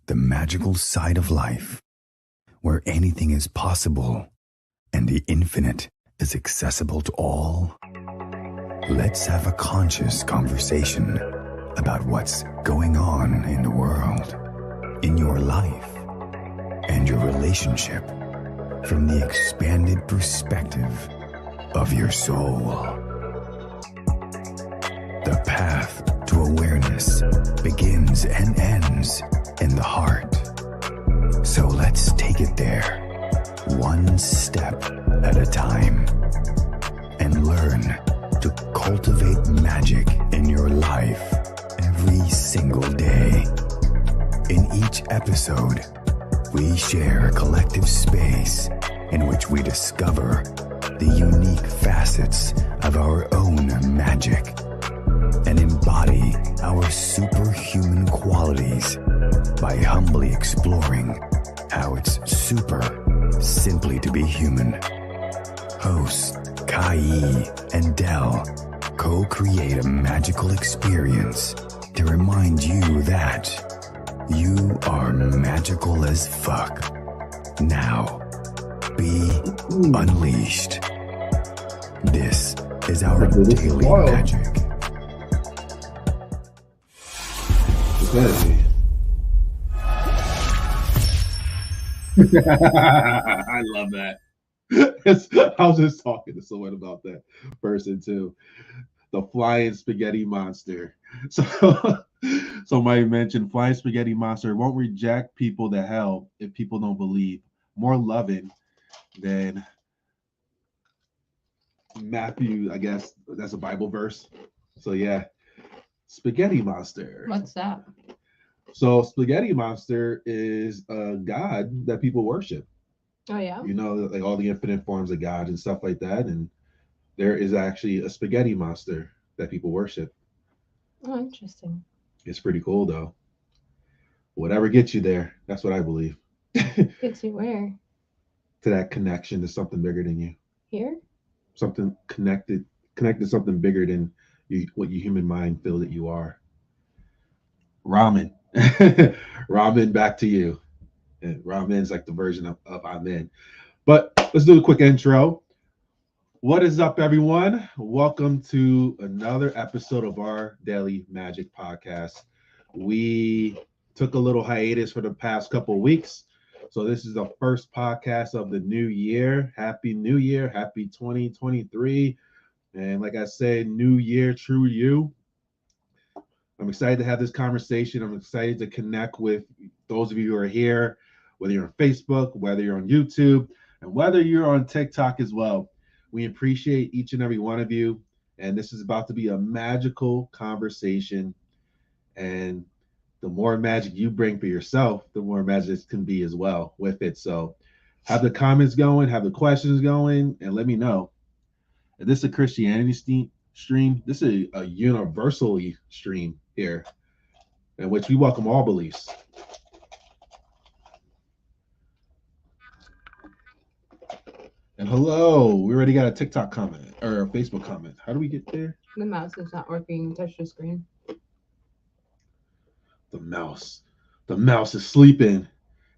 the magical side of life, where anything is possible and the infinite is accessible to all. Let's have a conscious conversation about what's going on in the world, in your life, and your relationship from the expanded perspective of your soul. The path to awareness begins and ends in the heart. So let's take it there, one step at a time, and learn to cultivate magic in your life every single day. In each episode, we share a collective space in which we discover the unique facets of our own magic and embody our superhuman qualities by humbly exploring how it's super simply to be human. Hosts Kai and Dell co-create a magical experience to remind you that you are magical as fuck. Now, be unleashed. This is our daily magic. I love that. I was just talking to someone about that person too. The flying spaghetti monster. So somebody mentioned flying spaghetti monster won't reject people to hell if people don't believe. More loving than Matthew, I guess that's a Bible verse. So yeah, spaghetti monster. What's that? So spaghetti monster is a god that people worship. Oh yeah. You know, like all the infinite forms of God and stuff like that. And there is actually a spaghetti monster that people worship. Oh, interesting. It's pretty cool though. Whatever gets you there, that's what I believe. Gets you where? To that connection to something bigger than you. Here? Something connected to something bigger than you, what your human mind feel that you are. Ramen. Ramen, back to you. And ramen's like the version of I'm in. But let's do a quick intro. What is up, everyone? Welcome to another episode of our Daily Magic Podcast. We took a little hiatus for the past couple of weeks. So this is the first podcast of the new year. Happy New Year. Happy 2023. And like I said, new year, true you. I'm excited to have this conversation. I'm excited to connect with those of you who are here, whether you're on Facebook, whether you're on YouTube, and whether you're on TikTok as well. We appreciate each and every one of you. And this is about to be a magical conversation. And the more magic you bring for yourself, the more magic it can be as well with it. So have the comments going, have the questions going, and let me know. If this is a Christianity stream, this is a universal stream here, in which we welcome all beliefs. And hello, we already got a TikTok comment or a Facebook comment. How do we get there? The mouse is not working. Touch the screen. The mouse is sleeping.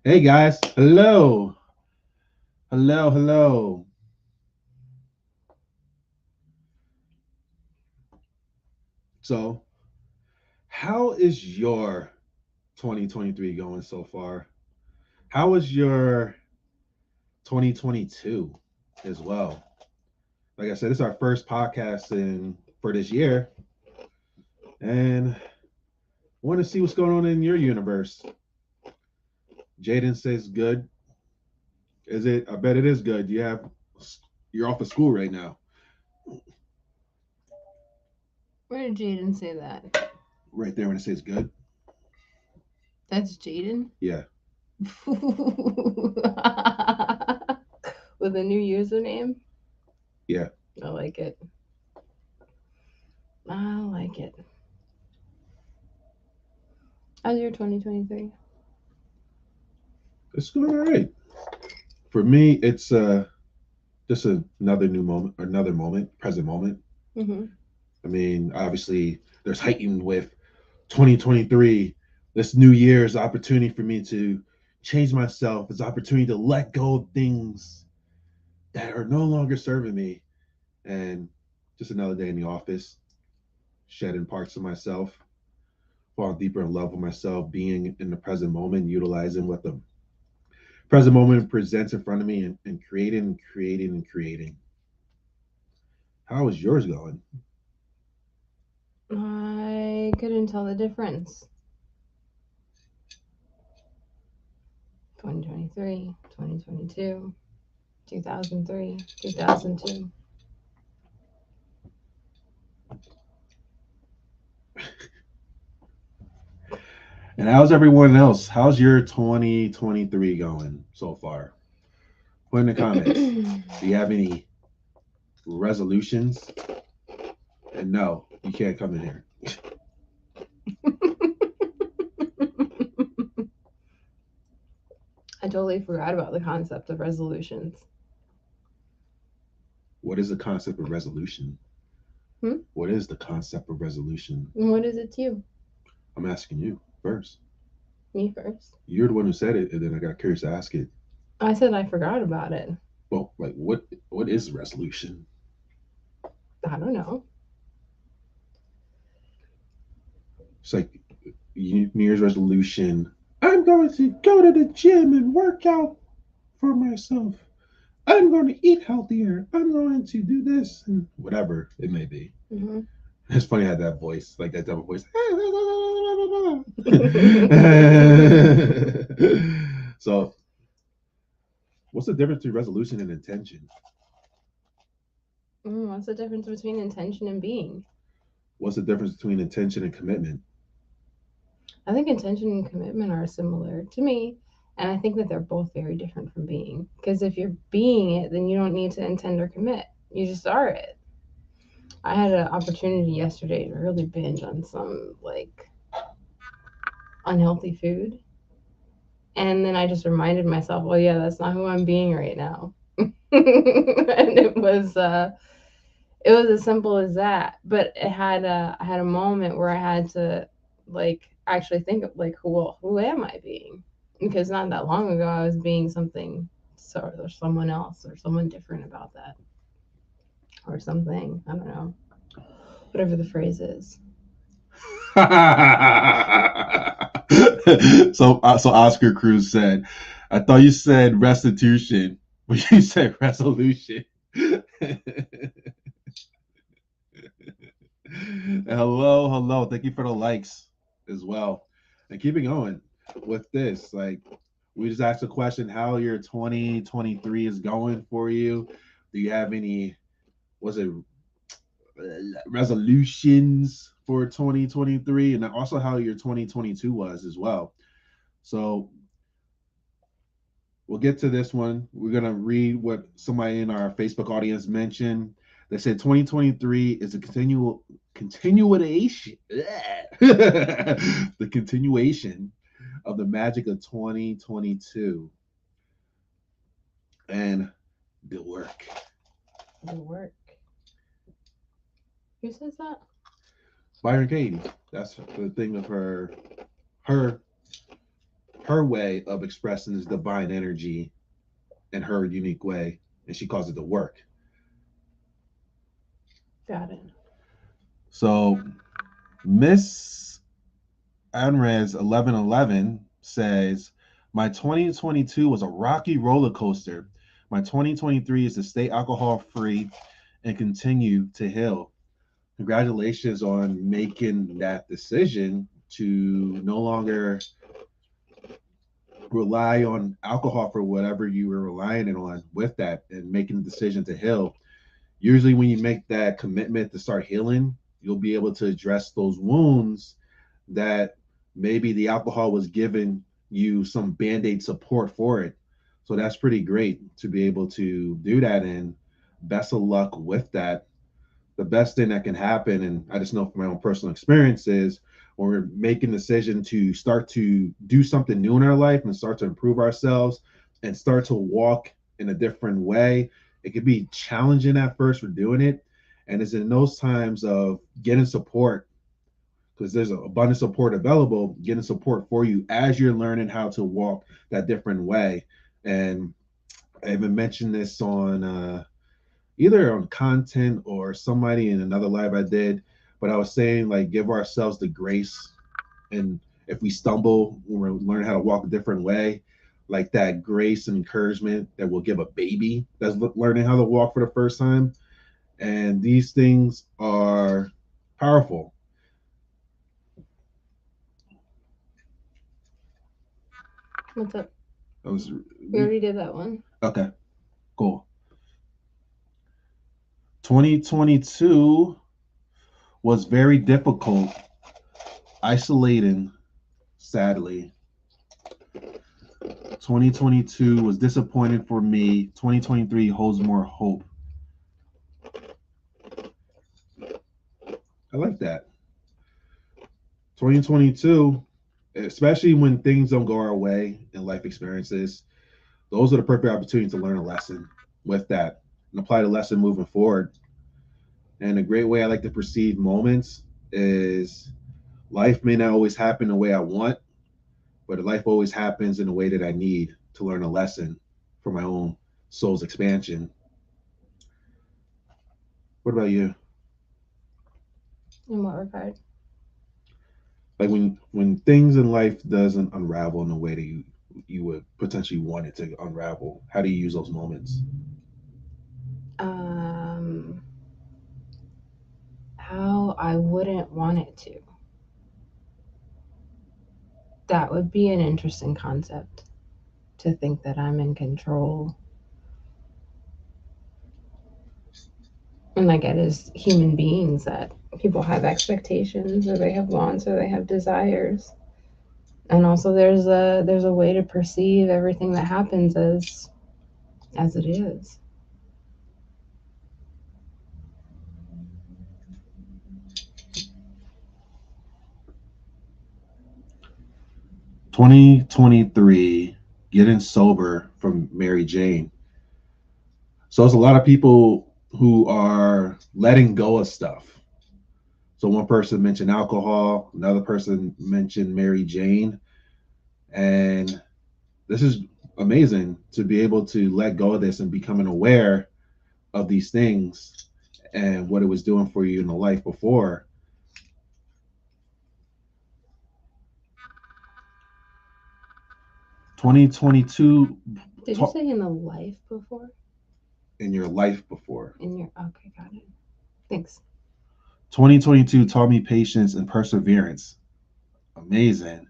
Hey guys, hello. Hello. So, how is your 2023 going so far? How is your 2022 as well? Like I said, it's our first podcast for this year. And I want to see what's going on in your universe. Jaden says good. Is it? I bet it is good. You're off of school right now. Where did Jaden say that? Right there when it says good. That's Jaden? Yeah. With a new username? Yeah. I like it. How's your 2023? It's going all right. For me, it's just another new moment, present moment. Mm-hmm. I mean, obviously, there's heightened with 2023 This new year is an opportunity for me to change myself. It's an opportunity to let go of things that are no longer serving me. And just another day in the office, shedding parts of myself, falling deeper in love with myself, being in the present moment, utilizing what the present moment presents in front of me, and creating. How is yours going? I couldn't tell the difference. 2023, 2022, 2003, 2002. And how's everyone else? How's your 2023 going so far? Put in the comments. Do you have any resolutions? And no, you can't come in here. I totally forgot about the concept of resolutions. What is the concept of resolution? What is the concept of resolution? And what is it to you? I'm asking you first. Me first. You're the one who said it, and then I got curious to ask it. I said I forgot about it. Well, like what is resolution? I don't know. It's like New Year's resolution. I'm going to go to the gym and work out for myself. I'm going to eat healthier. I'm going to do this and whatever it may be. Mm-hmm. It's funny how that voice, like that type of voice. So, what's the difference between resolution and intention? What's the difference between intention and being? What's the difference between intention and commitment? I think intention and commitment are similar to me, and I think that they're both very different from being. Because if you're being it, then you don't need to intend or commit. You just are it. I had an opportunity yesterday to really binge on some unhealthy food, and then I just reminded myself, well, yeah, that's not who I'm being right now. And it was as simple as that. But I had a moment where I had to actually think of who am I being? Because not that long ago I was being something, or someone else or someone different about that, or something, I don't know, whatever the phrase is. So Oscar Cruz said, I thought you said restitution, but you said resolution. Hello. Thank you for the likes as well. And keeping going with this, like we just asked a question, how your 2023 is going for you. Do you have any, resolutions for 2023, and also how your 2022 was as well? So we'll get to this one. We're going to read what somebody in our Facebook audience mentioned. They said 2023 is a continuation the continuation of the magic of 2022 and the work. Who says that? Byron Katie. That's the thing of her way of expressing this divine energy in her unique way, and she calls it the work. Got it. So Miss Anres 1111 says, my 2022 was a rocky roller coaster. My 2023 is to stay alcohol free and continue to heal. Congratulations on making that decision to no longer rely on alcohol for whatever you were relying on with that, and making the decision to heal. Usually when you make that commitment to start healing, you'll be able to address those wounds that maybe the alcohol was giving you some band-aid support for it. So that's pretty great to be able to do that, and best of luck with that. The best thing that can happen, and I just know from my own personal experience, is when we're making a decision to start to do something new in our life and start to improve ourselves and start to walk in a different way, it can be challenging at first for doing it. And it's in those times of getting support, because there's an abundant support available, getting support for you as you're learning how to walk that different way. And I even mentioned this on either on content or somebody in another live I did, but I was saying like give ourselves the grace, and if we stumble when we're learning how to walk a different way, like that grace and encouragement that we'll give a baby that's learning how to walk for the first time. And these things are powerful. What's up? That was, We already did that one. okay, cool. 2022 was very difficult, isolating, sadly. 2022 was disappointing for me. 2023 holds more hope. I like that. 2022, especially when things don't go our way in life experiences, those are the perfect opportunities to learn a lesson with that and apply the lesson moving forward. And a great way I like to perceive moments is life may not always happen the way I want, but life always happens in the way that I need to learn a lesson for my own soul's expansion. What about you? In what regard? Like when things in life doesn't unravel in the way that you would potentially want it to unravel, how do you use those moments? How I wouldn't want it to. That would be an interesting concept, to think that I'm in control. And I get as human beings that people have expectations, or they have wants, or they have desires. And also there's a way to perceive everything that happens as it is. 2023, getting sober from Mary Jane. So it's a lot of people who are letting go of stuff. So one person mentioned alcohol, another person mentioned Mary Jane. And this is amazing to be able to let go of this and becoming aware of these things and what it was doing for you in the life before. (2022) Did you say in the life before? In your life before. In your, okay, got it. Thanks. 2022 taught me patience and perseverance. Amazing.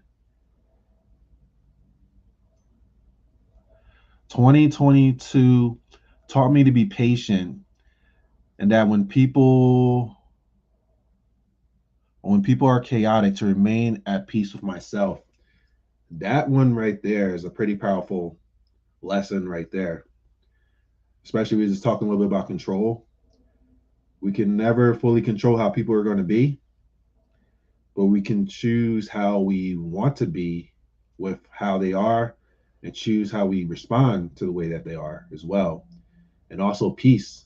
2022 taught me to be patient, and that when people are chaotic, to remain at peace with myself. That one right there is a pretty powerful lesson right there. Especially we just talking a little bit about control. We can never fully control how people are going to be, but we can choose how we want to be with how they are, and choose how we respond to the way that they are as well. And also peace.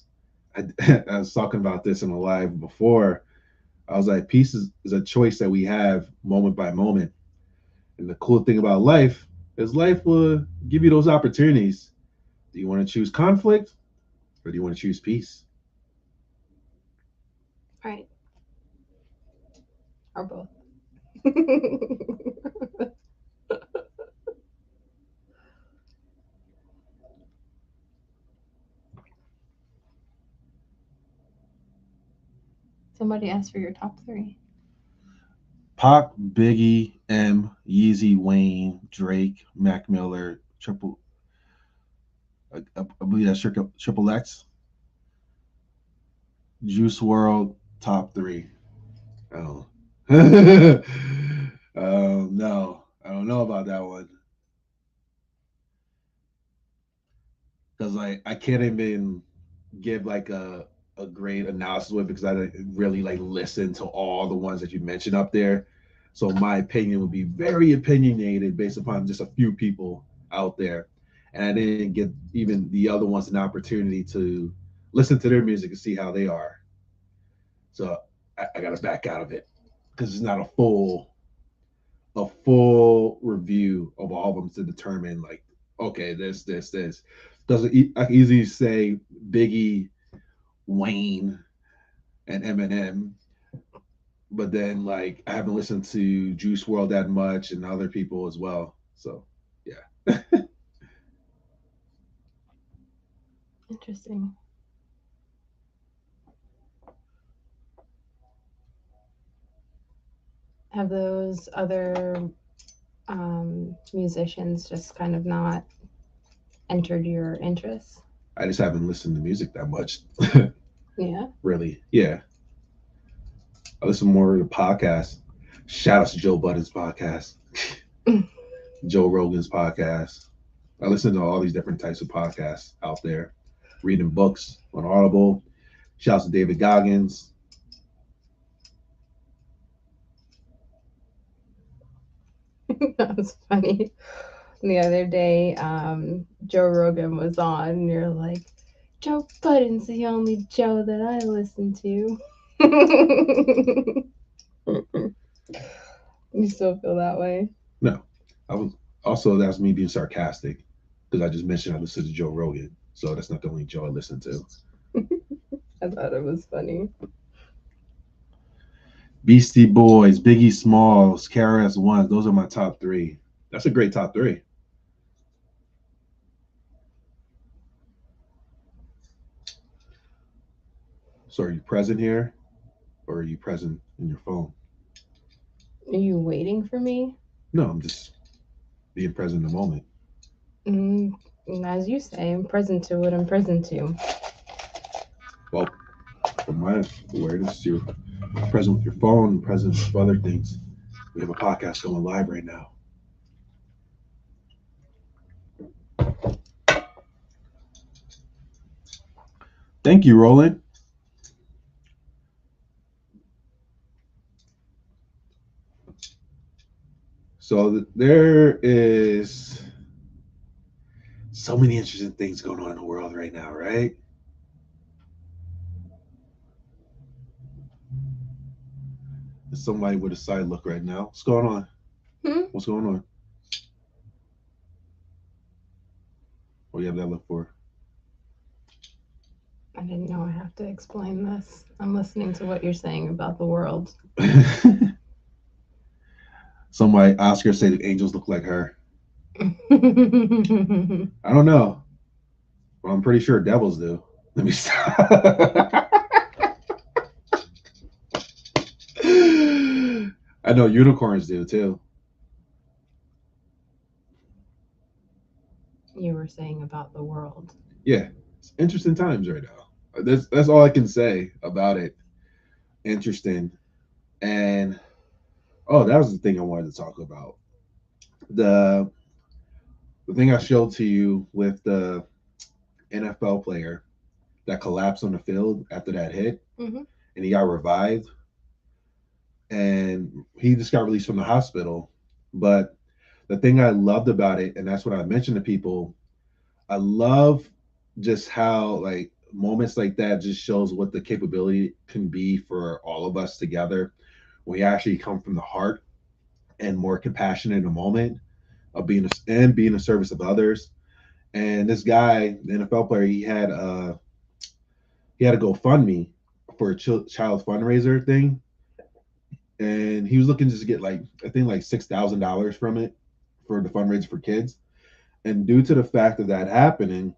I was talking about this in a live before. I was like, peace is a choice that we have moment by moment. And the cool thing about life is life will give you those opportunities. Do you want to choose conflict, or do you want to choose peace? Right. Or both. Somebody asked for your top 3. Pac, Biggie, M, Yeezy, Wayne, Drake, Mac Miller, Triple. I believe that's Triple X. Juice WRLD, top 3. Oh. No, I don't know about that one. Because like I can't even give like a great analysis with it, because I didn't really like listen to all the ones that you mentioned up there. So my opinion would be very opinionated based upon just a few people out there. And I didn't get even the other ones an opportunity to listen to their music and see how they are. So I got to back out of it. because it's not a full review of all of them to determine like, okay, this. Doesn't I can easily say Biggie, Wayne, and Eminem, but then like I haven't listened to Juice World that much and other people as well. So yeah. Interesting. Have those other musicians just kind of not entered your interests? I just haven't listened to music that much. Yeah. Really. Yeah. I listen more to podcasts. Shout out to Joe Budden's podcast, Joe Rogan's podcast. I listen to all these different types of podcasts out there. Reading books on Audible. Shout out to David Goggins. That was funny. The other day, Joe Rogan was on, and you're like, Joe Budden's the only Joe that I listen to. You still feel that way? No, I was also, that's me being sarcastic because I just mentioned I listen to Joe Rogan, so that's not the only Joe I listen to. I thought it was funny. Beastie Boys, Biggie Smalls, KRS-One. Those are my top three. That's a great top three. So are you present here or are you present in your phone? Are you waiting for me? No, I'm just being present in the moment. As you say, I'm present to what I'm present to. Well, from my awareness, you're present with your phone, present with other things. We have a podcast going live right now. Thank you, Roland. So there is so many interesting things going on in the world right now, right? There's somebody with a side look right now. What's going on? What's going on? What do you have that look for? I didn't know I have to explain this. I'm listening to what you're saying about the world. Somebody, Oscar, say the angels look like her. I don't know. Well, I'm pretty sure devils do. Let me stop. I know unicorns do too. You were saying about the world. Yeah, it's interesting times right now. That's all I can say about it. Interesting. And oh, that was the thing I wanted to talk about. The thing I showed to you with the NFL player that collapsed on the field after that hit, and he got revived, and he just got released from the hospital. But the thing I loved about it, and that's what I mentioned to people, I love just how like moments like that just shows what the capability can be for all of us together when we actually come from the heart and more compassionate in a moment of being a service of others. And this guy, the NFL player, he had a GoFundMe for a child fundraiser thing, and he was looking just to get like I think like $6,000 from it for the fundraiser for kids. And due to the fact of that happening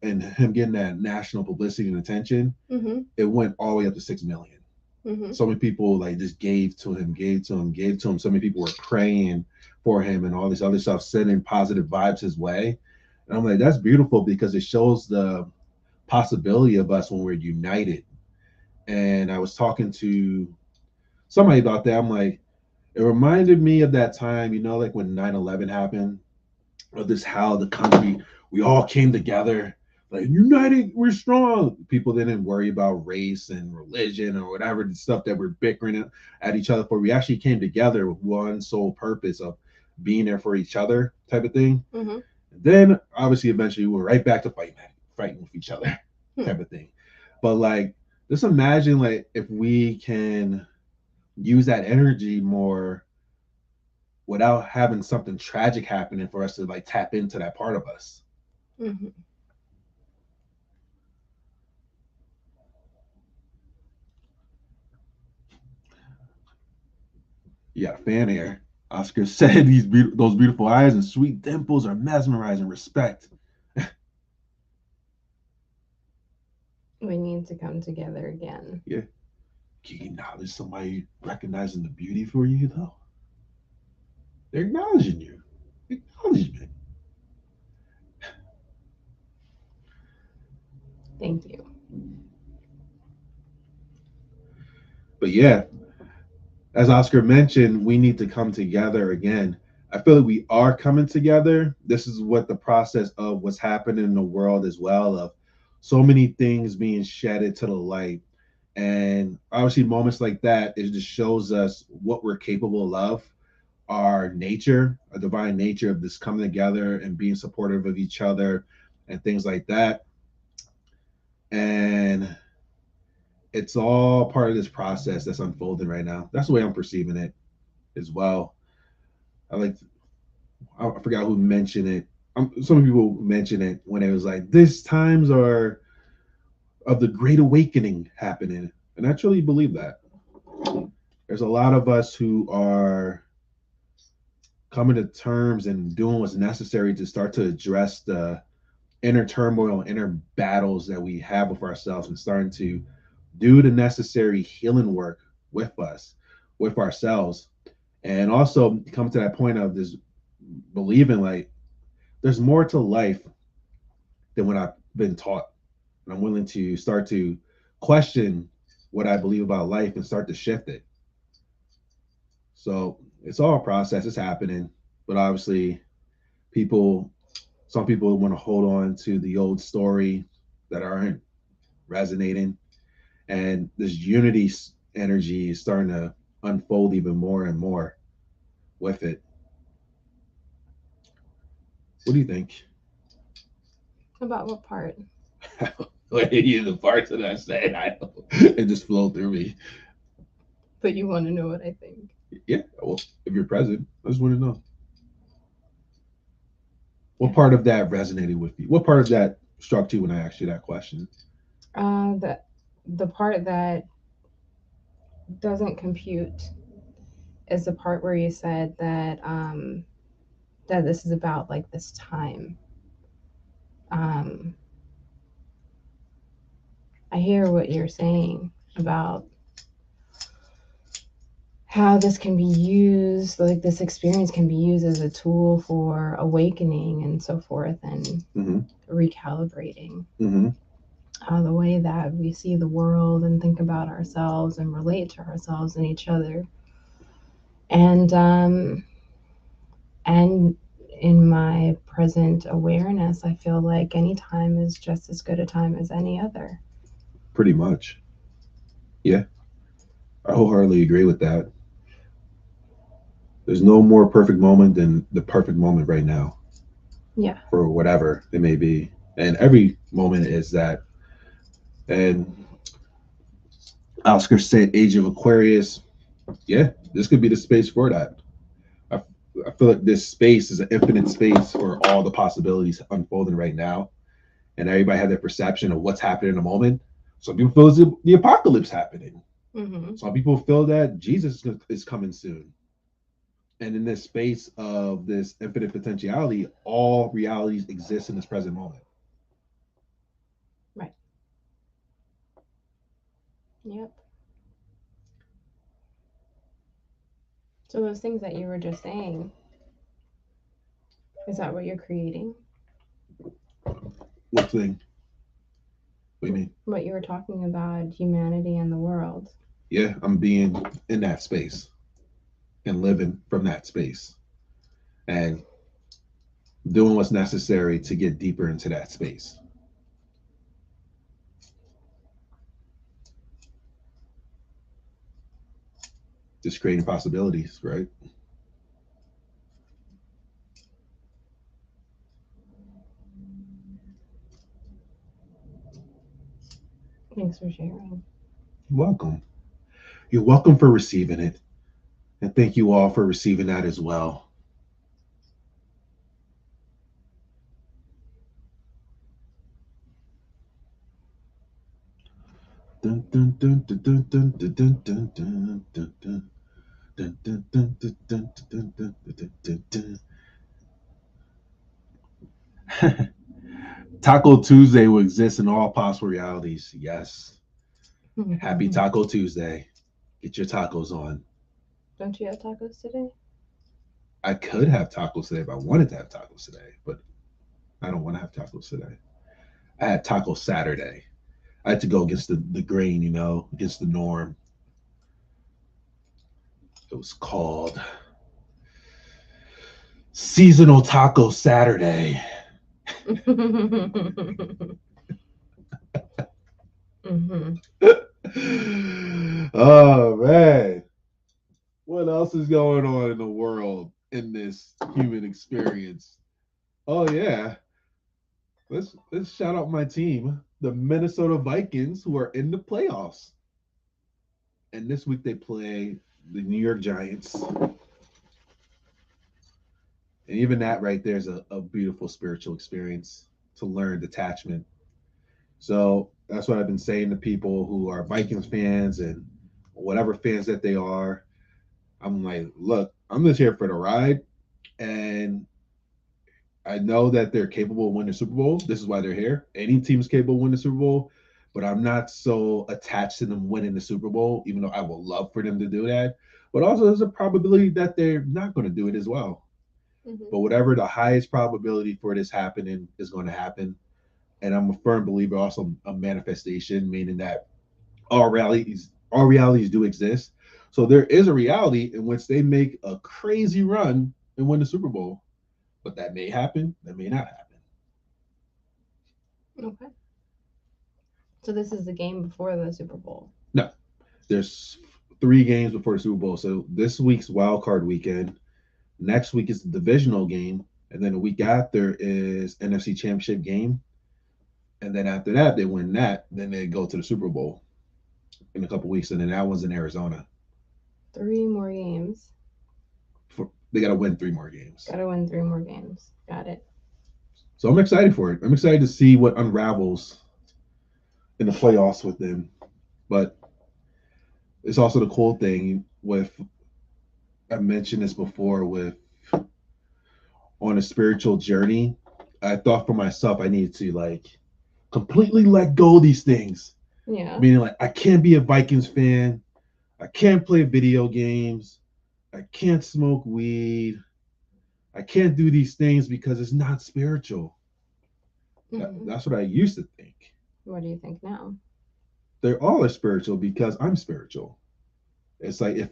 and him getting that national publicity and attention, it went all the way up to 6 million. So many people like just gave to him. So many people were praying for him and all this other stuff, sending positive vibes his way. And I'm like, that's beautiful because it shows the possibility of us when we're united. And I was talking to somebody about that. I'm like, it reminded me of that time, like when 9/11 happened, of this how the country, we all came together, like united, we're strong. People didn't worry about race and religion or whatever the stuff that we're bickering at each other for. We actually came together with one sole purpose of being there for each other type of thing. Then obviously eventually we're right back to fighting with each other type of thing. But like, just imagine like if we can use that energy more without having something tragic happening for us to like tap into that part of us. Mm-hmm. You got a fan here. Oscar said those beautiful eyes and sweet dimples are mesmerizing. Respect. We need to come together again. Yeah. Can you acknowledge somebody recognizing the beauty for you though? They're acknowledging you. Acknowledgement. Thank you. But yeah, as Oscar mentioned, we need to come together again. I feel like we are coming together. This is what the process of what's happening in the world as well, of so many things being shedded to the light. And obviously moments like that, it just shows us what we're capable of, our nature, a divine nature of this coming together and being supportive of each other and things like that. And it's all part of this process that's unfolding right now. That's the way I'm perceiving it as well. I like, I forgot who mentioned it. Some people mentioned it when it was like, this times are of the great awakening happening. And I truly believe that. There's a lot of us who are coming to terms and doing what's necessary to start to address the inner turmoil, inner battles that we have with ourselves, and starting to do the necessary healing work with us, with ourselves, and also come to that point of this believing like there's more to life than what I've been taught. And I'm willing to start to question what I believe about life and start to shift it. So it's all a process, it's happening, but obviously people some people want to hold on to the old story that aren't resonating, and this unity energy is starting to unfold even more and more with it. What do you think? About what part? The parts that I said, it just flowed through me. But you want to know what I think. Yeah, well, if you're present, I just want to know what part of that resonated with you. What part of that struck you when I asked you that question? The part that doesn't compute is the part where you said that this is about like this time. Um, I hear what you're saying about how this can be used, like this experience can be used as a tool for awakening and so forth, and Mm-hmm. recalibrating Mm-hmm. the way that we see the world and think about ourselves and relate to ourselves and each other. And in my present awareness, I feel like any time is just as good a time as any other. Pretty much. Yeah, I wholeheartedly agree with that. There's no more perfect moment than the perfect moment right now. Yeah. For whatever it may be. And every moment is that. And Oscar said Age of Aquarius. Yeah, this could be the space for that. I, I feel like this space is an infinite space for all the possibilities unfolding right now. And everybody had their perception of what's happening in a moment. Some people feel it's the apocalypse happening. Mm-hmm. Some people feel that Jesus is coming soon. And in this space of this infinite potentiality, all realities exist in this present moment. Right. Yep. So those things that you were just saying, is that what you're creating? What thing? What do you mean? What you were talking about, humanity and the world. Yeah, I'm being in that space and living from that space and doing what's necessary to get deeper into that space. Just creating possibilities, right? Thanks for sharing. Welcome. You're welcome for receiving it. And thank you all for receiving that as well. Dun, dun, dun, dun, dun, dun, dun, dun, dun, dun, dun, dun. Dun, dun, dun, dun, dun, dun, dun, dun, dun, dun. Taco Tuesday will exist in all possible realities. Yes. Happy Taco Tuesday. Get your tacos on. Don't you have tacos today? I could have tacos today if I wanted to have tacos today, but I don't want to have tacos today. I had Taco Saturday. I had to go against the grain, against the norm. It was called Seasonal Taco Saturday. Oh, man. What else is going on in the world in this human experience? Oh, yeah. Let's shout out my team, the Minnesota Vikings, who are in the playoffs. And this week they play the New York Giants. And even that right there is a beautiful spiritual experience to learn detachment. So that's what I've been saying to people who are Vikings fans and whatever fans that they are. I'm like, look, I'm just here for the ride. And I know that they're capable of winning the Super Bowl. This is why they're here. Any team is capable of winning the Super Bowl. But I'm not so attached to them winning the Super Bowl, even though I would love for them to do that. But also there's a probability that they're not going to do it as well. Mm-hmm. But whatever the highest probability for this happening is going to happen. And I'm a firm believer also a manifestation, meaning that all realities do exist. So there is a reality in which they make a crazy run and win the Super Bowl. But that may happen, that may not happen. Okay. So this is the game before the Super Bowl? No. There's 3 games before the Super Bowl. So this week's wild card weekend. Next week is the divisional game. And then the week after is NFC Championship game. And then after that, they win that. Then they go to the Super Bowl in a couple weeks. And then that one's in Arizona. 3 more games. They got to win 3 more games. Got to win 3 more games. Got it. So I'm excited for it. I'm excited to see what unravels in the playoffs with them. But it's also the cool thing with, I mentioned this before, with on a spiritual journey, I thought for myself I needed to completely let go of these things. Yeah. Meaning I can't be a Vikings fan. I can't play video games. I can't smoke weed. I can't do these things because it's not spiritual. Mm-hmm. That's what I used to think. What do you think now? They're all spiritual because I'm spiritual. It's if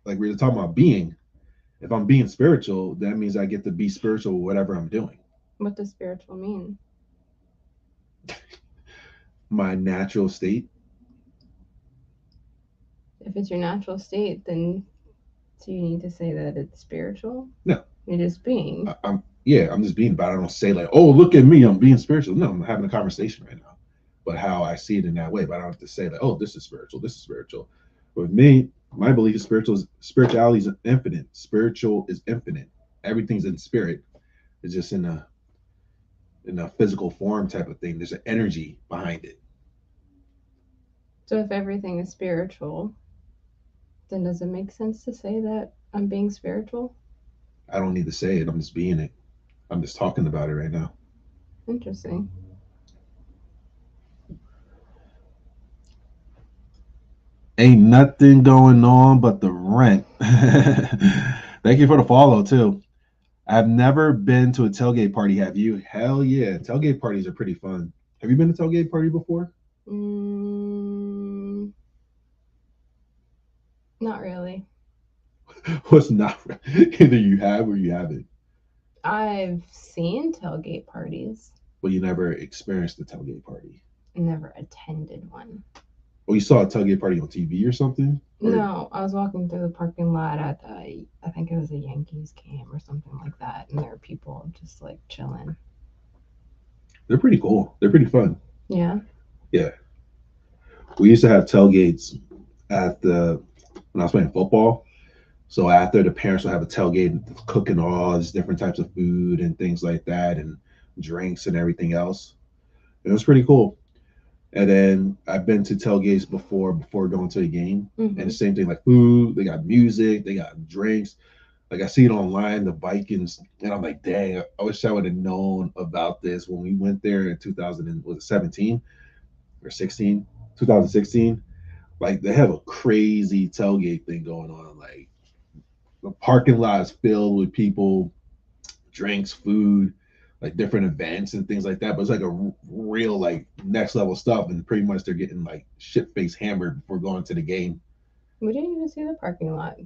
we were talking about being, if I'm being spiritual, that means I get to be spiritual with whatever I'm doing. What does spiritual mean? My natural state. If it's your natural state, then do you need to say that it's spiritual? No. You're just being. I'm just being, but I don't say oh, look at me, I'm being spiritual. No, I'm having a conversation right now. But how I see it in that way, but I don't have to say oh, this is spiritual, this is spiritual. But with me, my belief is spirituality is infinite. Spiritual is infinite. Everything's in spirit. It's just in a physical form type of thing. There's an energy behind it. So if everything is spiritual, then does it make sense to say that I'm being spiritual? I don't need to say it. I'm just being it. I'm just talking about it right now. Interesting. Ain't nothing going on but the rent. Thank you for the follow, too. I've never been to a tailgate party. Have you? Hell yeah. Tailgate parties are pretty fun. Have you been to a tailgate party before? Not really. What's not? Either you have or you haven't. I've seen tailgate parties. But you never experienced a tailgate party? Never attended one. Oh, you saw a tailgate party on TV or something? Or? No, I was walking through the parking lot at I think it was a Yankees game or something like that, and there were people just chilling. They're pretty cool. They're pretty fun. Yeah. Yeah. We used to have tailgates when I was playing football. So after, the parents would have a tailgate, cooking all these different types of food and things like that, and drinks and everything else. It was pretty cool. And then I've been to tailgates before going to a game, and the same thing, like food. They got music, they got drinks. Like I see it online, the Vikings, and I'm like, dang, I wish I would have known about this when we went there in 2017 or 16, 2016. Like they have a crazy tailgate thing going on. Like the parking lot is filled with people, drinks, food, like different events and things like that. But it's like a real like next level stuff, and pretty much they're getting like shit face hammered before going to the game. We didn't even see the parking lot.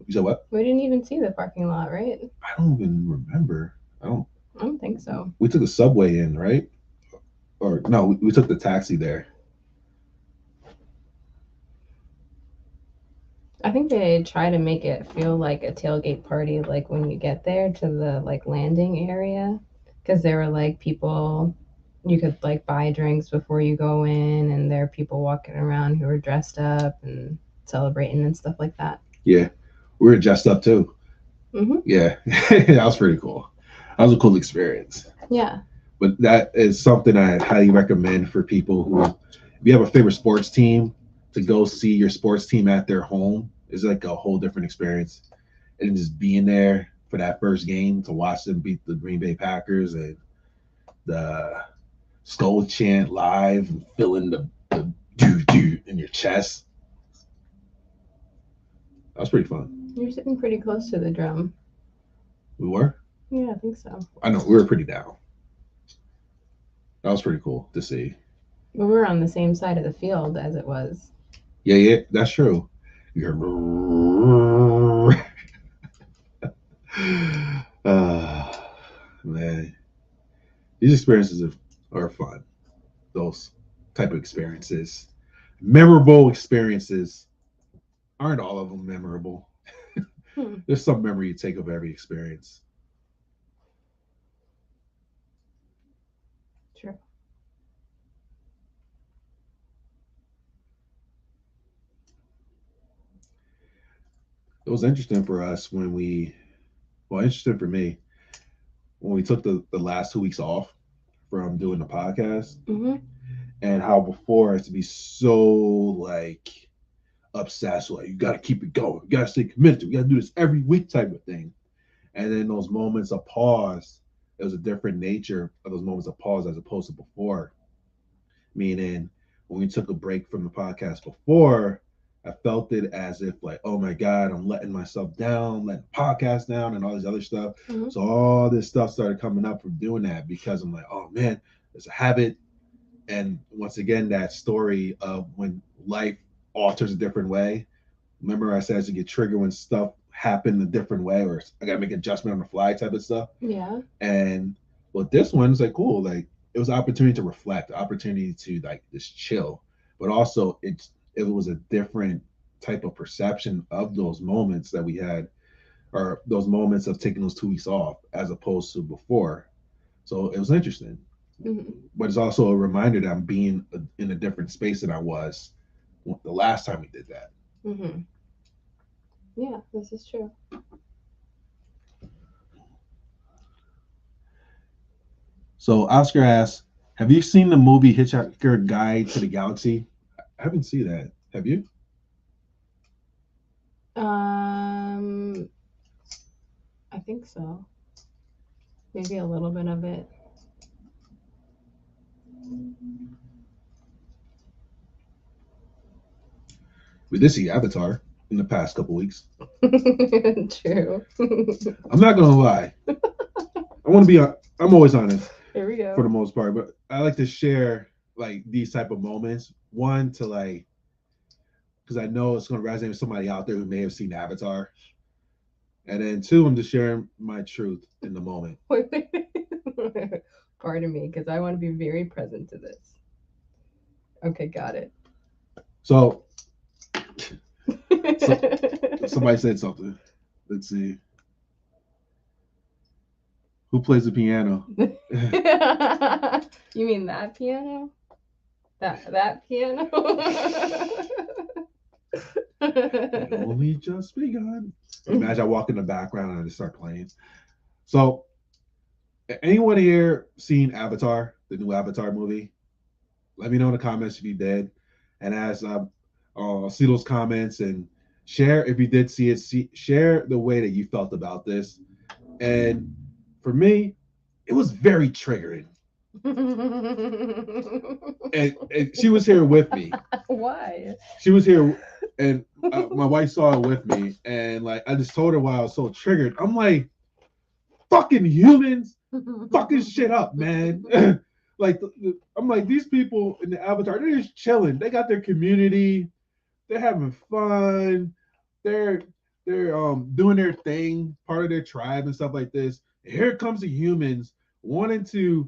You said what? We didn't even see the parking lot, right? I don't even remember. I don't think so. We took the subway in, right? Or no, we took the taxi there. I think they try to make it feel like a tailgate party, like when you get there to the like landing area, because there were like people, you could like buy drinks before you go in, and there are people walking around who are dressed up and celebrating and stuff like that. Yeah, we were dressed up too. Yeah, that was pretty cool. That was a cool experience. Yeah. But that is something I highly recommend for people who, if you have a favorite sports team, to go see your sports team at their home is like a whole different experience. And just being there for that first game to watch them beat the Green Bay Packers, and the skull chant live and feeling the doo-doo in your chest. That was pretty fun. You're sitting pretty close to the drum. We were? Yeah, I think so. I know, we were pretty down. That was pretty cool to see. But we were on the same side of the field as it was. Yeah, that's true. You heard man, these experiences are fun. Those type of experiences, memorable experiences, aren't all of them memorable. There's some memory you take of every experience. True. It was interesting for us interesting for me when we took the last 2 weeks off from doing the podcast, and how before us to be so like obsessed, like you got to keep it going, you got to stay committed, we got to do this every week type of thing. And then those moments of pause, it was a different nature of those moments of pause as opposed to before. Meaning, when we took a break from the podcast before, I felt it as if like, oh my God, I'm letting myself down, letting the podcast down, and all this other stuff. So all this stuff started coming up from doing that, because I'm like, oh man, it's a habit. And once again, that story of when life alters a different way. Remember I said I should get triggered when stuff happen a different way, or I gotta make adjustment on the fly type of stuff. Yeah. And with this one, it's like cool. Like it was an opportunity to reflect, opportunity to like just chill, but also it was a different type of perception of those moments that we had, or those moments of taking those 2 weeks off as opposed to before. So it was interesting. But it's also a reminder that I'm being in a different space than I was the last time we did that. Yeah, this is true. So Oscar asks, have you seen the movie Hitchhiker Guide to the Galaxy? I haven't seen that. Have you? I think so. Maybe a little bit of it. We did see Avatar in the past couple weeks. True. I'm not gonna lie. I'm always honest. Here we go. For the most part, but I like to share like these type of moments. One, to like, because I know it's gonna resonate with somebody out there who may have seen Avatar. And then two, I'm just sharing my truth in the moment. Pardon me, because I want to be very present to this. Okay, got it. So somebody said something. Let's see. Who plays the piano? You mean that piano? That piano? It only just begun. Imagine I walk in the background and I just start playing. So, anyone here seen Avatar, the new Avatar movie? Let me know in the comments if you did. And as see those comments and share if you did see it. Share the way that you felt about this. And for me, it was very triggering. And she was here with me. Why? She was here, and my wife saw it with me, and like I just told her why I was so triggered. I'm like, fucking humans, fucking shit up, man. Like I'm like, these people in the Avatar, they're just chilling. They got their community, they're having fun, they're doing their thing, part of their tribe and stuff like this. And here comes the humans wanting to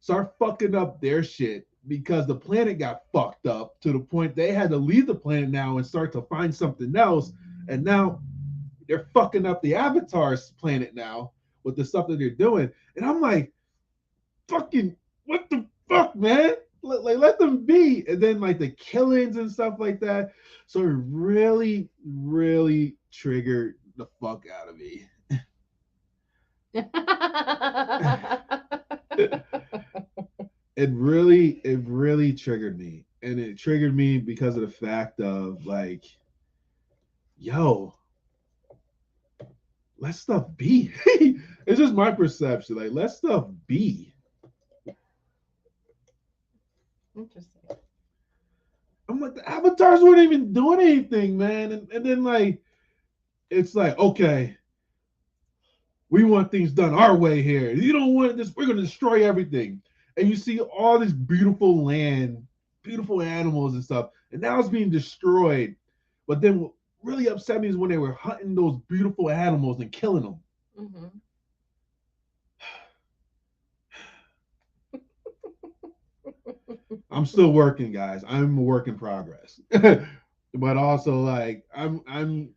start fucking up their shit because the planet got fucked up to the point they had to leave the planet now and start to find something else. And now they're fucking up the Avatar's planet now with the stuff that they're doing. And I'm like, fucking, what the fuck, man? Like, let them be. And then like the killings and stuff like that. So it really, really triggered the fuck out of me. It really triggered me. And it triggered me because of the fact of like, yo, let stuff be. It's just my perception. Like, let stuff be. Interesting. I'm like, the avatars weren't even doing anything, man. And then like, it's like, okay, we want things done our way here. You don't want this, we're gonna destroy everything. And you see all this beautiful land, beautiful animals and stuff, and now it's being destroyed. But then what really upset me is when they were hunting those beautiful animals and killing them. Mm-hmm. I'm still working, guys. I'm a work in progress. But also like I'm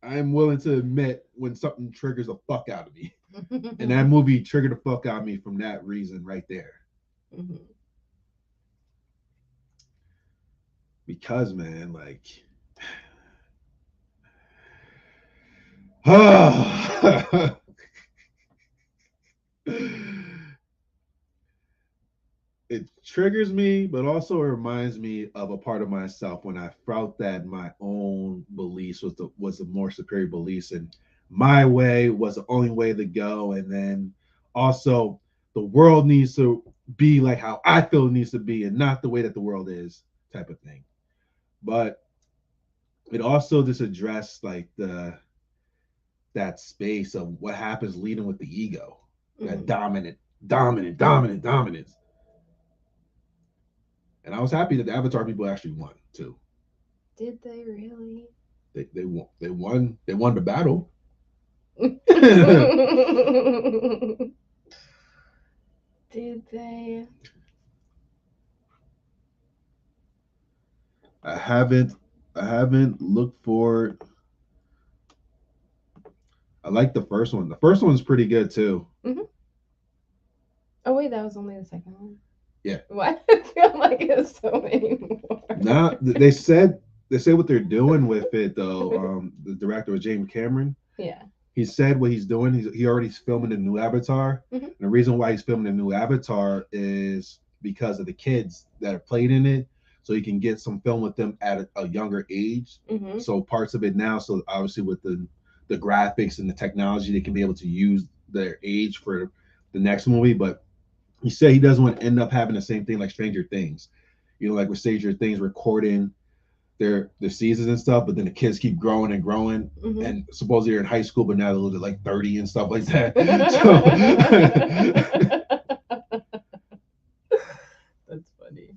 willing to admit when something triggers the fuck out of me. And that movie triggered the fuck out of me from that reason right there. Mm-hmm. Because man, like it triggers me, but also reminds me of a part of myself when I felt that my own beliefs was the more superior beliefs, and my way was the only way to go. And then also the world needs to be like how I feel it needs to be, and not the way that the world is, type of thing. But it also just addressed like that space of what happens leading with the ego, that dominance. And I was happy that the Avatar people actually won too. Did they really? They won. They won the battle. Did they? I haven't looked for. I like the first one. The first one's pretty good too. Mm-hmm. Oh wait, that was only the second one. Yeah. Why I feel like it's so many more? Nah, they said what they're doing with it though. The director was James Cameron. Yeah. He said what he's doing. He already's filming a new Avatar. Mm-hmm. And the reason why he's filming a new Avatar is because of the kids that are played in it. So he can get some film with them at a younger age. Mm-hmm. So parts of it now. So obviously with the graphics and the technology, they can be able to use their age for the next movie. But he said he doesn't want to end up having the same thing like Stranger Things. You know, like with Stranger Things recording their seasons and stuff, but then the kids keep growing and growing, Mm-hmm. and supposedly they're in high school, but now they're like 30 and stuff like that. That's funny.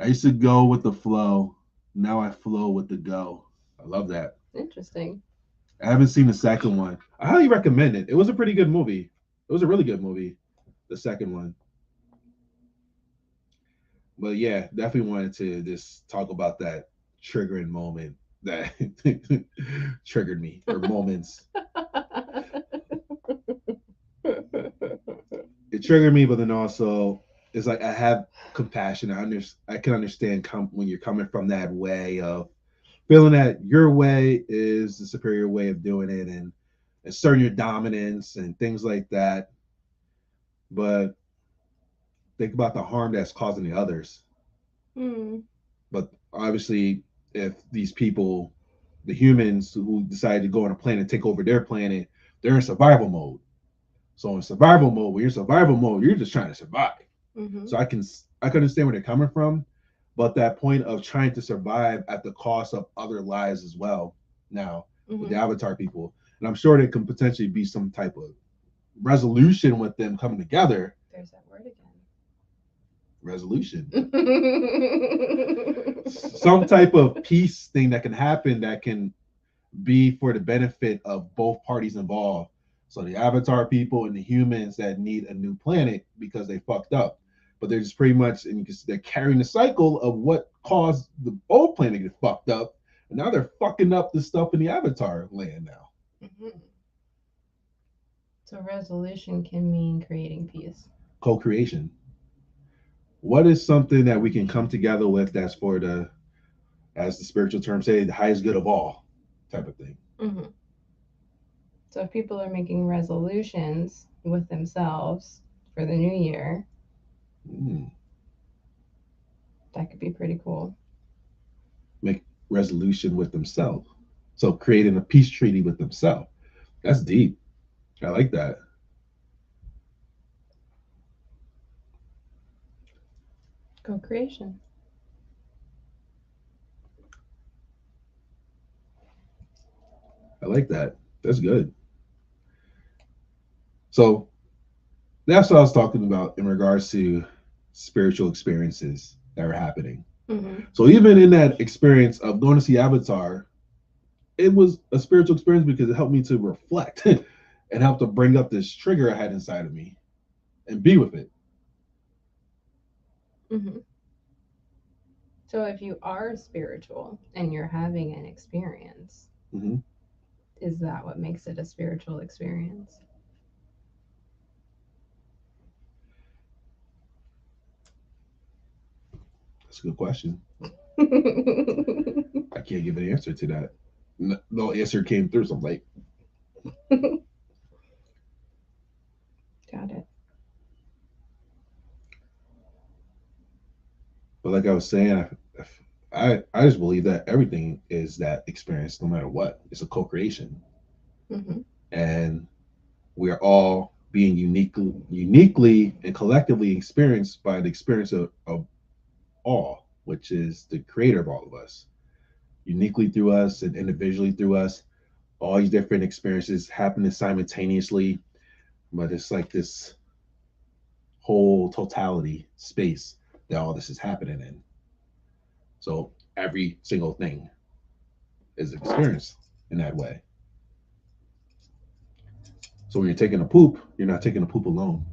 I used to go with the flow. Now I flow with the go. I love that. Interesting. I haven't seen the second one. I highly recommend it. It was a pretty good movie. It was a really good movie, the second one. But yeah, definitely wanted to just talk about that triggering moment that triggered me, or moments. It triggered me, but then also it's like I have compassion. I can understand when you're coming from that way of feeling that your way is the superior way of doing it and asserting your dominance and things like that. But think about the harm that's causing the others. Mm. But obviously, if these people, the humans who decide to go on a planet and take over their planet, they're in survival mode. So in survival mode, when you're in survival mode, you're just trying to survive. Mm-hmm. So I can understand where they're coming from, but that point of trying to survive at the cost of other lives as well. Now with the Avatar people, and I'm sure there can potentially be some type of resolution with them coming together. There's that word again. Resolution. Some type of peace thing that can happen that can be for the benefit of both parties involved. So the Avatar people and the humans that need a new planet because they fucked up. But they're just pretty much, and they're carrying the cycle of what caused the old planet to get fucked up. And now they're fucking up the stuff in the Avatar land now. Mm-hmm. So resolution can mean creating peace. Co-creation. What is something that we can come together with that's for the, as the spiritual term say, the highest good of all type of thing? Mm-hmm. So if people are making resolutions with themselves for the new year, that could be pretty cool. Make resolution with themselves. So creating a peace treaty with themselves. That's deep. I like that. Co-creation. I like that. That's good. So that's what I was talking about in regards to spiritual experiences that are happening. Mm-hmm. So even in that experience of going to see Avatar, it was a spiritual experience because it helped me to reflect and helped to bring up this trigger I had inside of me and be with it. Mm-hmm. So if you are spiritual and you're having an experience, is that what makes it a spiritual experience? That's a good question. I can't give an answer to that. No answer came through, so I'm like, got it. But like I was saying, I just believe that everything is that experience, no matter what. It's a co-creation, and we are all being uniquely and collectively experienced by the experience of all, which is the creator of all of us, uniquely through us and individually through us. All these different experiences happening simultaneously, but it's like this whole totality space that all this is happening in. So every single thing is experienced in that way. So when you're taking a poop, you're not taking a poop alone.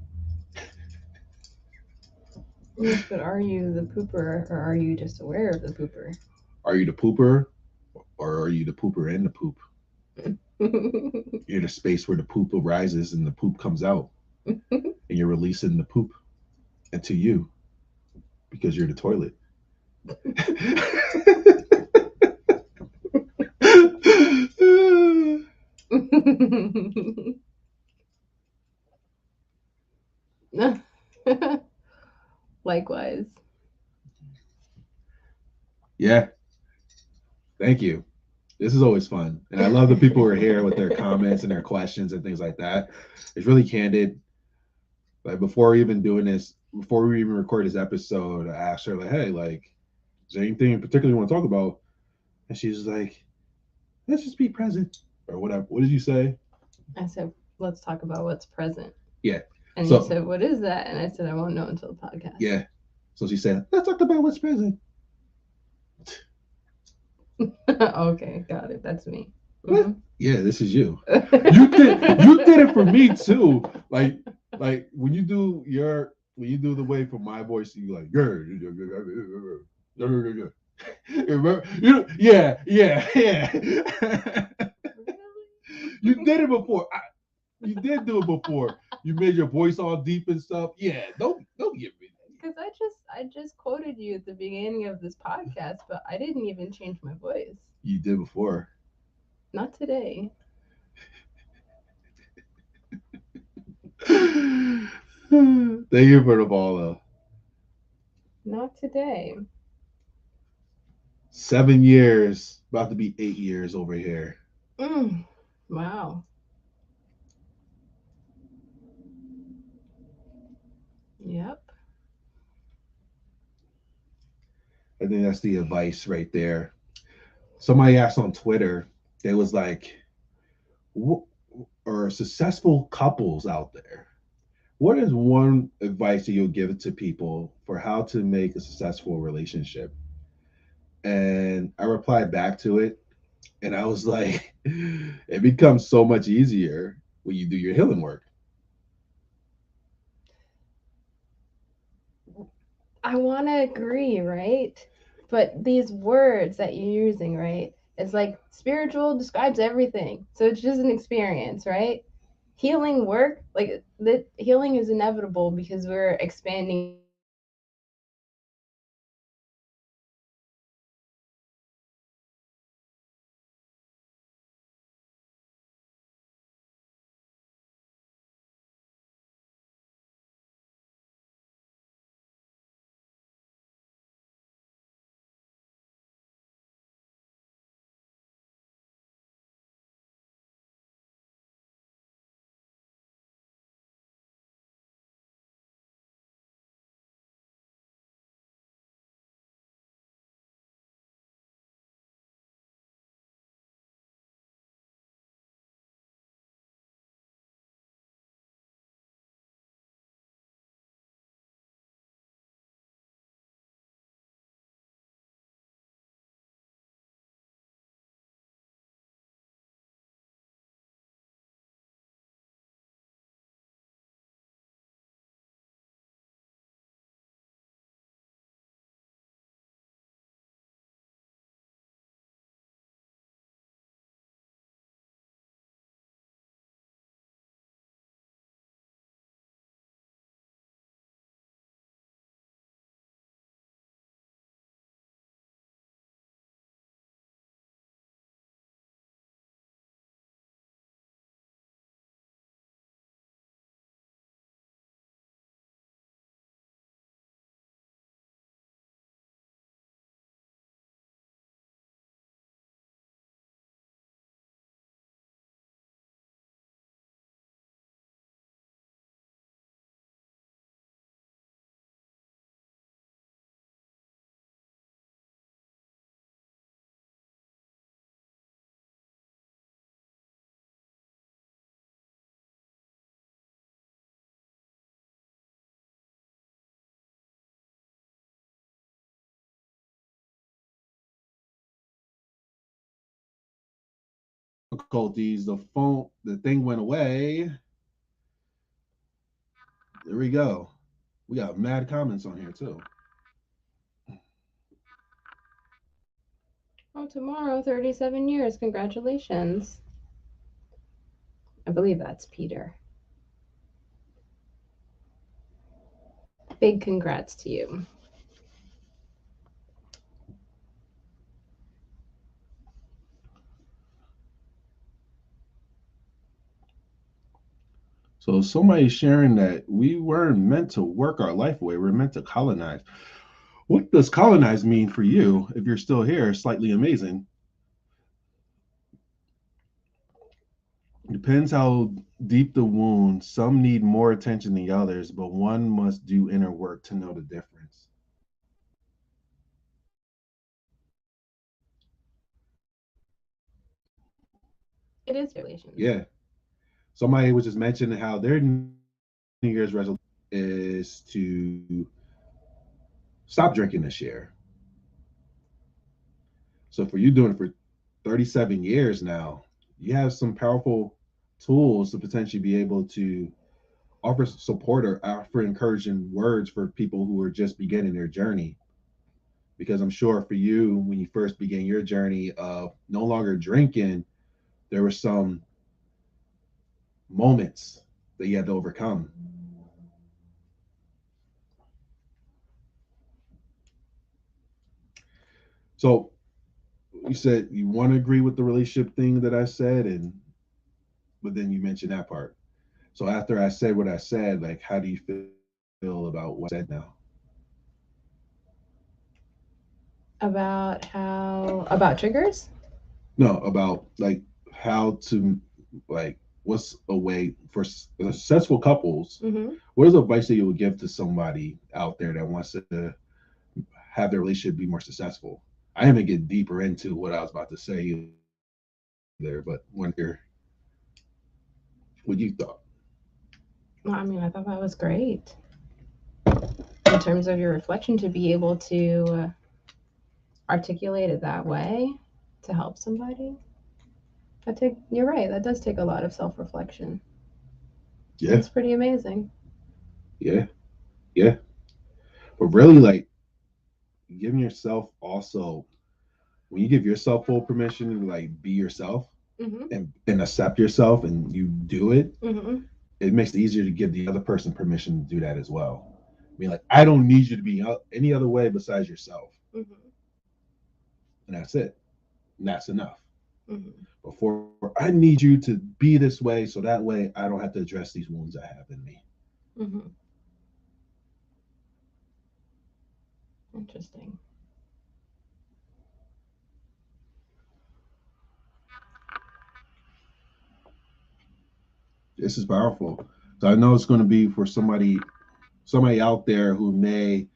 Yes, but are you the pooper or are you just aware of the pooper? Are you the pooper or are you the pooper and the poop? You're the space where the poop arises and the poop comes out. And you're releasing the poop into you because you're the toilet. Likewise. Yeah. Thank you. This is always fun. And I love the people who are here with their comments and their questions and things like that. It's really candid. Like before even doing this, before we even record this episode, I asked her like, hey, like, is there anything in particular you want to talk about? And she's like, let's just be present or whatever. What did you say? I said, let's talk about what's present. Yeah. And you said, what is that? And I said, I won't know until the podcast. Yeah. So she said, let's talk about what's present. Okay, got it. That's me. Mm-hmm. Yeah, this is you. You did it for me too. Like when you do the way from my voice, you like yeah. You did it before. You did do it before. You made your voice all deep and stuff. Yeah, don't get me. reminded you at the beginning of this podcast, but I didn't even change my voice. You did before. Not today. Thank you for the follow. Not today. 7 years, about to be 8 years over here. Wow. Yep. I think that's the advice right there. Somebody asked on Twitter, they was like, what are successful couples out there? What is one advice that you'll give to people for how to make a successful relationship? And I replied back to it, and I was like, it becomes so much easier when you do your healing work. I want to agree, right? But these words that you're using, right? It's like spiritual describes everything. So it's just an experience, right? Healing work, like the healing is inevitable because we're expanding our consciousness, right? So Difficulties, the thing went away. There we go. We got mad comments on here too. oh, tomorrow, 37 years. Congratulations. I believe that's Peter. Big congrats to you. So somebody's sharing that we weren't meant to work our life away. We're meant to colonize. What does colonize mean for you? If you're still here, slightly amazing. Depends how deep the wound. Some need more attention than others, but one must do inner work to know the difference. It is relations. Yeah. Somebody was just mentioning how their New Year's resolution is to stop drinking this year. So for you doing it for 37 years now, you have some powerful tools to potentially be able to offer support or offer encouraging words for people who are just beginning their journey. Because I'm sure for you, when you first began your journey of no longer drinking, there were some moments that you had to overcome. So you said you want to agree with the relationship thing that I said, but then you mentioned that part. So after I said what I said, like, how do you feel about what I said now? About triggers? No, about like how to like what's a way for successful couples? Mm-hmm. What is advice that you would give to somebody out there that wants to have their relationship be more successful? I haven't get deeper into what I was about to say either, but want to hear what you thought. Well, I mean, I thought that was great in terms of your reflection to be able to articulate it that way to help somebody. You're right. That does take a lot of self-reflection. Yeah, That's pretty amazing. yeah, yeah. But really, like giving yourself also when you give yourself full permission to like be yourself Mm-hmm. and accept yourself and you do it, Mm-hmm. it makes it easier to give the other person permission to do that as well. I mean, like, I don't need you to be any other way besides yourself. Mm-hmm. And that's it. And that's enough. Mm-hmm. Before, I need you to be this way so that way I don't have to address these wounds I have in me. Mm-hmm. Interesting. This is powerful. So I know it's going to be for somebody out there who may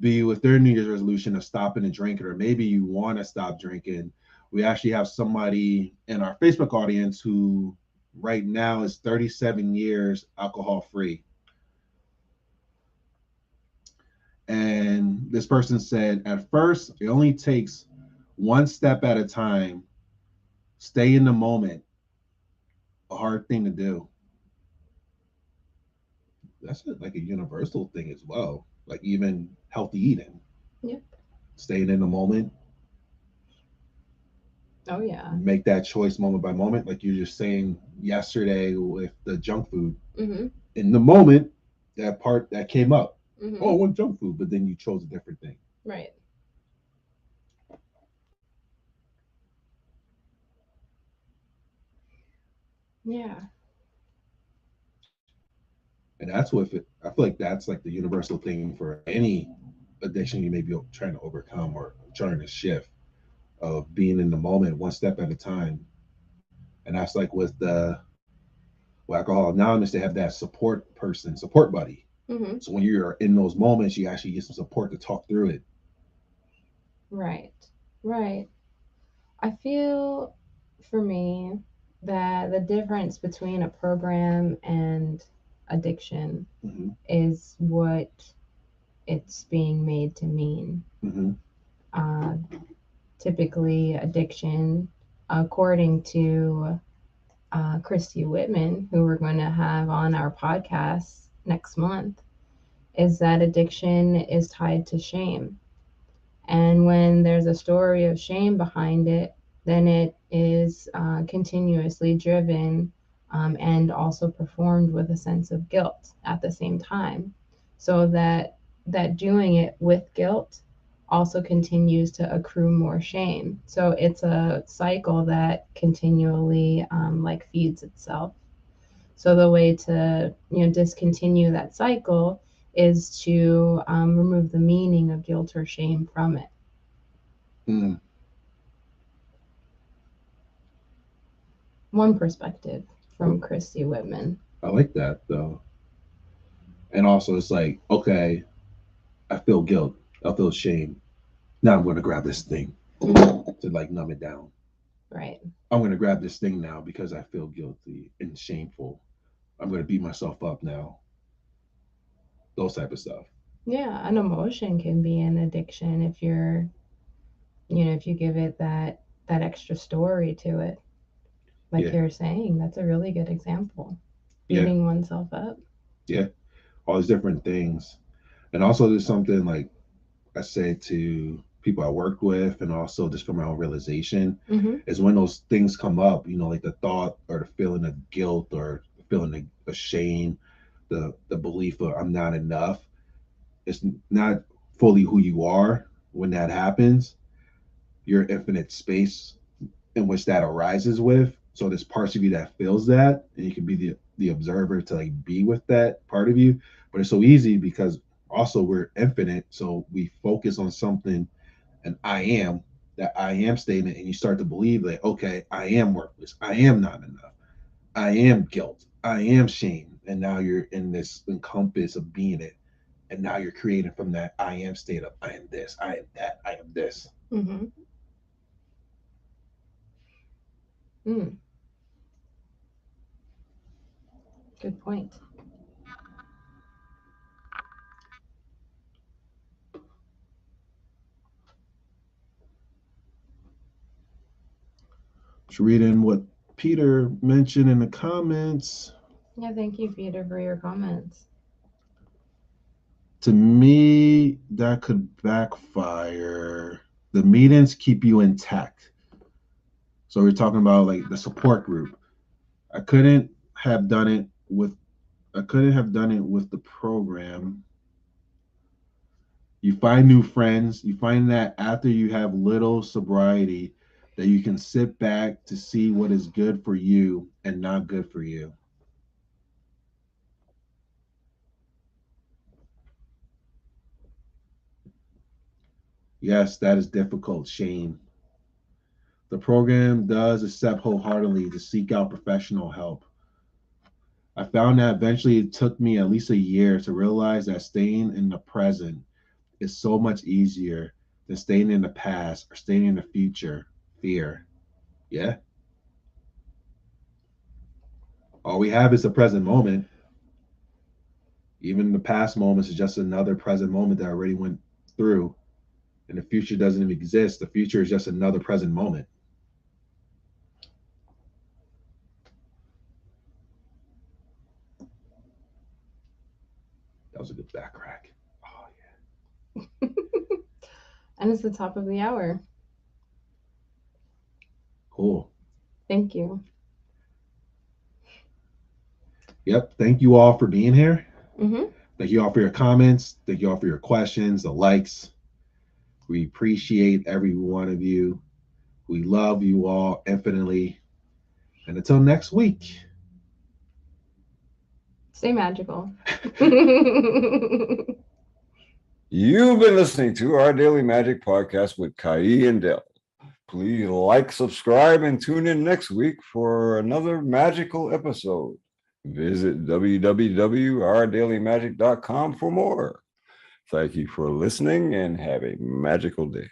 be with their New Year's resolution of stopping and drinking, or maybe you want to stop drinking. We actually have somebody in our Facebook audience who right now is 37 years alcohol free. And this person said, at first, it only takes one step at a time, stay in the moment, a hard thing to do. That's like a universal thing as well. Like even healthy eating, Yep. staying in the moment, Oh yeah. make that choice moment by moment. Like you were just saying yesterday with the junk food. Mm-hmm. In the moment, that part that came up. Mm-hmm. Oh, I want junk food, but then you chose a different thing. Right. Yeah. And that's what I feel like that's like the universal thing for any addiction you may be trying to overcome or trying to shift of being in the moment one step at a time. And that's like with alcohol anonymous, they have that support person, support buddy. Mm-hmm. So when you're in those moments, you actually get some support to talk through it. Right. Right. I feel for me that the difference between a program and addiction Mm-hmm. is what it's being made to mean. Mm-hmm. Uh, Typically, addiction, according to Christy Whitman, who we're going to have on our podcast next month, is that addiction is tied to shame. And when there's a story of shame behind it, then it is continuously driven and also performed with a sense of guilt at the same time. So that doing it with guilt also continues to accrue more shame. So it's a cycle that continually like feeds itself. So the way to discontinue that cycle is to remove the meaning of guilt or shame from it. Mm. One perspective from Oh, Christy Whitman. I like that though. And also, it's like, okay, I feel guilt, I feel shame. Now I'm going to grab this thing to like numb it down. Right. I'm going to grab this thing now because I feel guilty and shameful. I'm going to beat myself up now. Those type of stuff. Yeah, an emotion can be an addiction if if you give it that extra story to it. Like Yeah, you're saying, that's a really good example. yeah, Beating oneself up. yeah. All these different things. And also, there's something like I say to people I work with, and also just from my own realization, Mm-hmm. is when those things come up, like the thought or the feeling of guilt or the feeling of shame, the belief of I'm not enough. It's not fully who you are when that happens. your infinite space in which that arises with. So there's parts of you that feels that, and you can be the observer to like be with that part of you. But it's so easy because also we're infinite, so we focus on something, and that I am statement, and you start to believe that, okay, I am worthless, I am not enough, I am guilt, I am shame, and now you're in this encompass of being it, and now you're creating from that I am state of I am this, I am that, I am this. Mm-hmm. Mm. Good point. Let's read in what Peter mentioned in the comments. Yeah, thank you, Peter, for your comments. To me, that could backfire. The meetings keep you intact. So we're talking about like the support group. I couldn't have done it with the program. You find new friends. You find that after you have little sobriety, that you can sit back to see what is good for you and not good for you. Yes, that is difficult, Shane. The program does accept wholeheartedly to seek out professional help. I found that eventually it took me at least a year to realize that staying in the present is so much easier than staying in the past or staying in the future. Fear. Yeah. All we have is the present moment. Even the past moments is just another present moment that I already went through. And the future doesn't even exist. The future is just another present moment. That was a good back crack. Oh, yeah. And it's the top of the hour. Cool. Thank you. Yep. Thank you all for being here. Mm-hmm. Thank you all for your comments. Thank you all for your questions, the likes. We appreciate every one of you. We love you all infinitely. And until next week, Stay magical. You've been listening to our Daily Magic Podcast with Kai and Dell. Please like, subscribe, and tune in next week for another magical episode. Visit www.ourdailymagic.com for more. Thank you for listening and have a magical day.